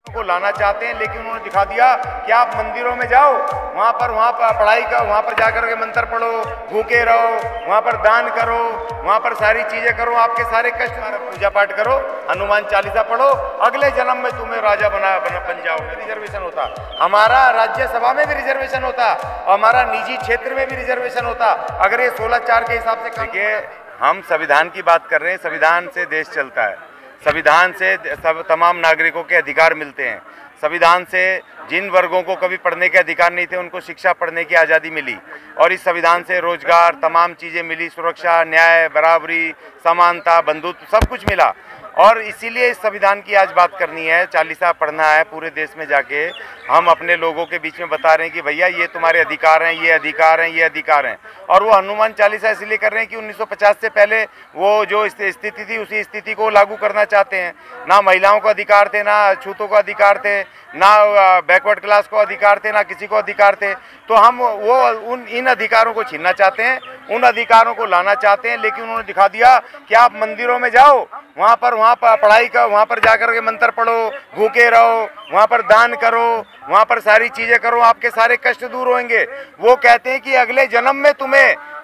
को लाना चाहते हैं, लेकिन उन्होंने दिखा दिया कि आप मंदिरों में जाओ, वहाँ पर पढ़ाई का, वहाँ पर जाकर के मंत्र पढ़ो, भूखे रहो, वहाँ पर दान करो, वहाँ पर सारी चीजें करो, आपके सारे कष्ट, पूजा पाठ करो, हनुमान चालीसा पढ़ो, अगले जन्म में तुम्हें राजा बन जाओगे। रिजर्वेशन होता, हमारा राज्यसभा में भी रिजर्वेशन होता, हमारा निजी क्षेत्र में भी रिजर्वेशन होता, अगर ये 16/4 के हिसाब से। देखिए, हम संविधान की बात कर रहे हैं, संविधान से देश चलता है, संविधान से सब तमाम नागरिकों के अधिकार मिलते हैं। संविधान से जिन वर्गों को कभी पढ़ने के अधिकार नहीं थे उनको शिक्षा पढ़ने की आज़ादी मिली, और इस संविधान से रोजगार, तमाम चीज़ें मिली, सुरक्षा, न्याय, बराबरी, समानता, बंधुत्व, सब कुछ मिला। और इसीलिए इस संविधान की आज बात करनी है, चालीसा पढ़ना है, पूरे देश में जाके हम अपने लोगों के बीच में बता रहे हैं कि भैया ये तुम्हारे अधिकार हैं, ये अधिकार हैं, ये अधिकार हैं। और वो हनुमान चालीसा इसलिए कर रहे हैं कि 1950 से पहले वो जो स्थिति थी उसी स्थिति को लागू करना चाहते हैं। ना महिलाओं को अधिकार थे, ना छूतों को अधिकार थे, ना बैकवर्ड क्लास को अधिकार थे, ना किसी को अधिकार थे। तो हम इन अधिकारों को छीनना चाहते हैं, उन अधिकारों को लाना चाहते हैं, लेकिन उन्होंने दिखा दिया कि आप मंदिरों में जाओ, वहाँ पर पढ़ाई का, वहाँ पर जाकर के मंत्र पढ़ो, भूखे रहो, वहाँ पर दान करो, वहाँ पर सारी चीजें करो, आपके सारे कष्ट दूर होंगे। वो कहते हैं कि अगले जन्म में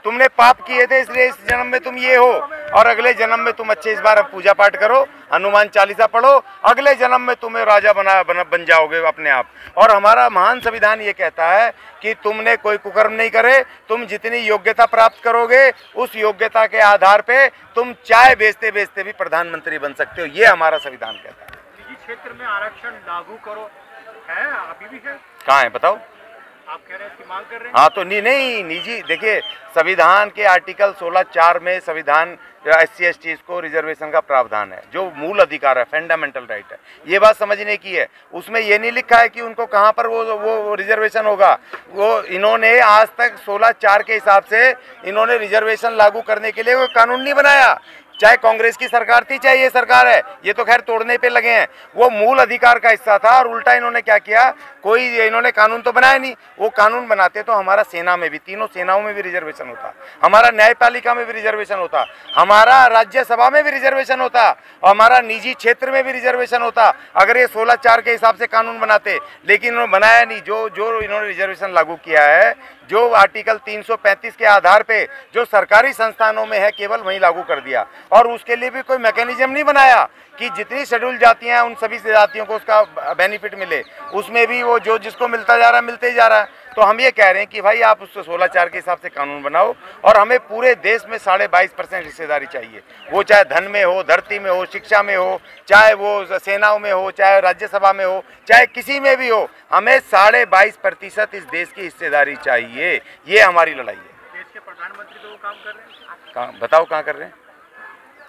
तुमने पाप किए थे, इसलिए इस जन्म में तुम ये हो, और अगले जन्म में तुम अच्छे, इस बार पूजा पाठ करो, हनुमान चालीसा पढ़ो, अगले जन्म में तुम्हें राजा बन जाओगे अपने आप। और हमारा महान संविधान ये कहता है कि तुमने कोई कुकर्म नहीं करे, तुम जितनी योग्यता प्राप्त करोगे उस योग्यता के आधार पे तुम चाय बेचते बेचते भी प्रधानमंत्री बन सकते हो, ये हमारा संविधान कहता है। निजी क्षेत्र में आरक्षण लागू करो, है अभी भी है? कहाँ है बताओ? आप कह रहे हैं कि मांग कर रहे हैं? हाँ, तो नहीं निजी, देखिए संविधान के आर्टिकल 16/4 में संविधान SC/ST को रिजर्वेशन का प्रावधान है, जो मूल अधिकार है, फंडामेंटल राइट है। ये बात समझने की है, उसमें ये नहीं लिखा है कि उनको कहाँ पर वो रिजर्वेशन होगा। वो इन्होंने आज तक 16/4 के हिसाब से इन्होंने रिजर्वेशन लागू करने के लिए कोई कानून नहीं बनाया, चाहे कांग्रेस की सरकार थी, चाहे ये सरकार है, ये तो खैर तोड़ने पे लगे हैं। वो मूल अधिकार का हिस्सा था, और उल्टा इन्होंने क्या किया, कोई इन्होंने कानून तो बनाया नहीं। वो कानून बनाते तो हमारा सेना में भी, तीनों सेनाओं में भी रिजर्वेशन होता, हमारा न्यायपालिका में भी रिजर्वेशन होता, हमारा राज्यसभा में भी रिजर्वेशन होता, और हमारा निजी क्षेत्र में भी रिजर्वेशन होता, अगर ये 16/4 के हिसाब से कानून बनाते। लेकिन इन्होंने बनाया नहीं। जो इन्होंने रिजर्वेशन लागू किया है, जो आर्टिकल 335 के आधार पे जो सरकारी संस्थानों में है केवल वहीं लागू कर दिया, और उसके लिए भी कोई मैकेनिज्म नहीं बनाया कि जितनी शेड्यूल जातियां हैं उन सभी जातियों को उसका बेनिफिट मिले। उसमें भी वो जो जिसको मिलता जा रहा है मिलते ही जा रहा है। तो हम ये कह रहे हैं कि भाई आप उससे 16/4 के हिसाब से कानून बनाओ, और हमें पूरे देश में 22.5% हिस्सेदारी चाहिए, वो चाहे धन में हो, धरती में हो, शिक्षा में हो, चाहे वो सेनाओं में हो, चाहे राज्यसभा में हो, चाहे किसी में भी हो, हमें 22.5% इस देश की हिस्सेदारी चाहिए। ये हमारी लड़ाई है। देश के प्रधानमंत्री तो वो काम कर रहे हैं, बताओ कहाँ कर रहे हैं?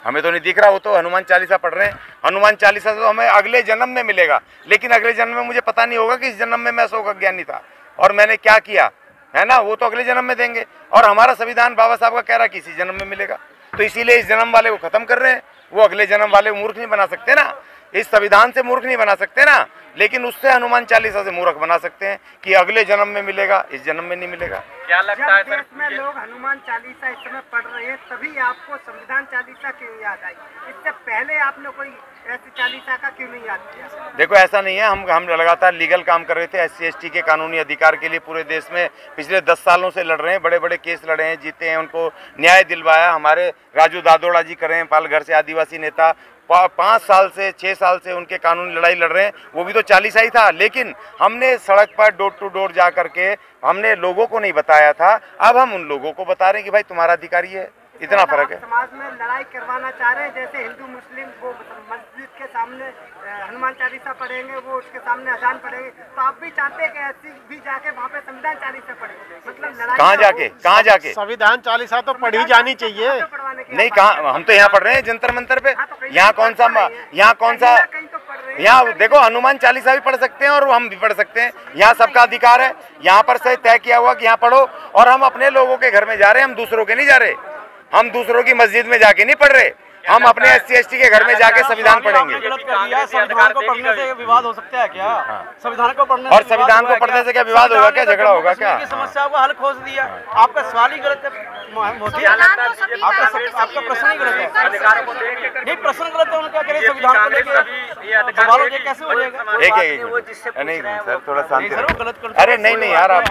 हमें तो नहीं दिख रहा। वो तो हनुमान चालीसा पढ़ रहे हैं। हनुमान चालीसा तो हमें अगले जन्म में मिलेगा, लेकिन अगले जन्म में मुझे पता नहीं होगा कि इस जन्म में मैं अशोक अज्ञानी था और मैंने क्या किया, है ना। वो तो अगले जन्म में देंगे, और हमारा संविधान बाबा साहब का कह रहा है कि इसी जन्म में मिलेगा। तो इसीलिए इस जन्म वाले को खत्म कर रहे हैं। वो अगले जन्म वाले मूर्ख नहीं बना सकते ना, इस संविधान से मूर्ख नहीं बना सकते ना, लेकिन उससे हनुमान चालीसा से मूर्ख बना सकते हैं कि अगले जन्म में मिलेगा, इस जन्म में नहीं मिलेगा। क्या लगता है सर, देश में लोग हनुमान चालीसा इस समय पढ़ रहे हैं, तभी आपको संविधान चालीसा क्यों याद आई? इससे पहले आपने कोई ऐसी चालीसा का क्यों नहीं याद किया? देखो, ऐसा नहीं है, हम लगातार लीगल काम कर रहे थे। SC/ST के कानूनी अधिकार के लिए पूरे देश में पिछले 10 सालों से लड़ रहे हैं, बड़े बड़े केस लड़े हैं, जीते हैं, उनको न्याय दिलवाया। हमारे राजू दादोड़ा जी कर रहे हैं, पालघर से आदिवासी नेता, 5 साल से 6 साल से उनके कानूनी लड़ाई लड़ रहे हैं। वो भी तो चालीसा ही था, लेकिन हमने सड़क पर डोर टू डोर जा करके हमने लोगों को नहीं बताया था। अब हम उन लोगों को बता रहे हैं कि भाई तुम्हारा अधिकार ये है। इतना फर्क है। समाज में लड़ाई करवाना चाह रहे हैं, जैसे हिंदू मुस्लिम वो मस्जिद के सामने हनुमान चालीसा पढ़ेंगे, वो उसके सामने अजान पढ़ेंगे, तो आप भी चाहते हैं कि ऐसी भी जाके वहाँ पे संविधान चालीसा पढ़े? मतलब लड़ाई कहाँ जाके संविधान चालीसा तो पढ़ी जानी चाहिए। नहीं, कहाँ, हम तो यहाँ पढ़ रहे हैं जंतर मंतर पे। यहाँ कौन सा यहाँ देखो, हनुमान चालीसा भी पढ़ सकते हैं और हम भी पढ़ सकते हैं। यहाँ सबका अधिकार है। यहाँ पर से तय किया हुआ कि यहाँ पढ़ो, और हम अपने लोगों के घर में जा रहे हैं, हम दूसरों के नहीं जा रहे। हम दूसरों की मस्जिद में जाके नहीं पढ़ रहे, हम अपने SC/ST के घर में जाके संविधान पढ़ेंगे। गलत कर दिया, संविधान को पढ़ने से विवाद हो सकता है क्या? संविधान को पढ़ने और संविधान को पढ़ने से क्या विवाद होगा, क्या झगड़ा होगा क्या? समस्या को हल खोज दिया, आपका सवाल ही गलत है, आपका प्रश्न ही गलत है। नहीं, प्रश्न गलत है, उनका करें संविधान को लेकर सवालों के कैसे हो जाएगा? एक नहीं सर, थोड़ा शांति रहो। गलत कर, अरे नहीं यार, आप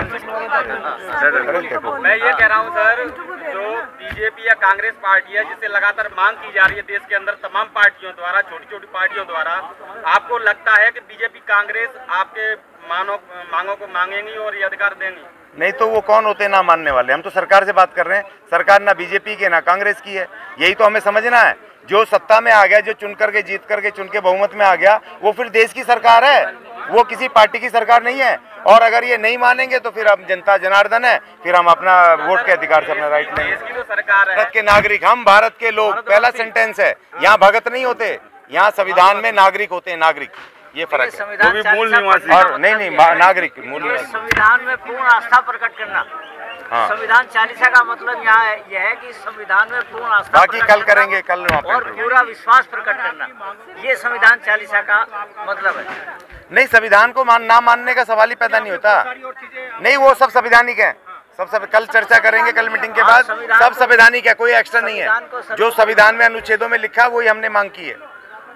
मैं ये कह रहा हूँ सर, जो बीजेपी या कांग्रेस पार्टी है जिससे लगातार मांग की जा रही है देश के अंदर तमाम पार्टियों द्वारा, छोटी छोटी पार्टियों द्वारा, आपको लगता है कि बीजेपी कांग्रेस आपके मांगों को मांगेंगी और ये अधिकार देंगी? नहीं तो वो कौन होते ना मानने वाले? हम तो सरकार से बात कर रहे हैं। सरकार ना बीजेपी की ना कांग्रेस की है, यही तो हमें समझना है। जो सत्ता में आ गया, जो चुन करके जीत करके चुन के बहुमत में आ गया, वो फिर देश की सरकार है, वो किसी पार्टी की सरकार नहीं है। और अगर ये नहीं मानेंगे तो फिर अब जनता जनार्दन है, फिर हम अपना वोट के अधिकार से अपना राइट लेंगे। देश की तो सरकार है, भारत के नागरिक, हम भारत के लोग, पहला सेंटेंस है। यहाँ भगत नहीं होते, यहाँ संविधान में नागरिक होते हैं, नागरिक, ये फर्क है। मूल निवासी और नहीं नागरिक मूल निवासी। संविधान में पूर्ण आस्था प्रकट करना, हाँ। संविधान चालीसा का मतलब यहाँ यह है कि संविधान में पूर्ण आस्था बाकी कल करेंगे, कल वहाँ पे और पूरा विश्वास प्रकट करना, ये संविधान चालीसा का मतलब है। नहीं, संविधान को ना मानने का सवाल ही पैदा नहीं होता। नहीं, वो सब संवैधानिक है, सब कल चर्चा करेंगे, कल मीटिंग के बाद सब संवैधानिक है, कोई एक्स्ट्रा नहीं है। जो संविधान में अनुच्छेदों में लिखा वही हमने मांग की है,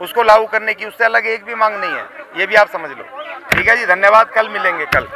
उसको लागू करने की, उससे अलग एक भी मांग नहीं है, ये भी आप समझ लो। ठीक है जी, धन्यवाद, कल मिलेंगे कल।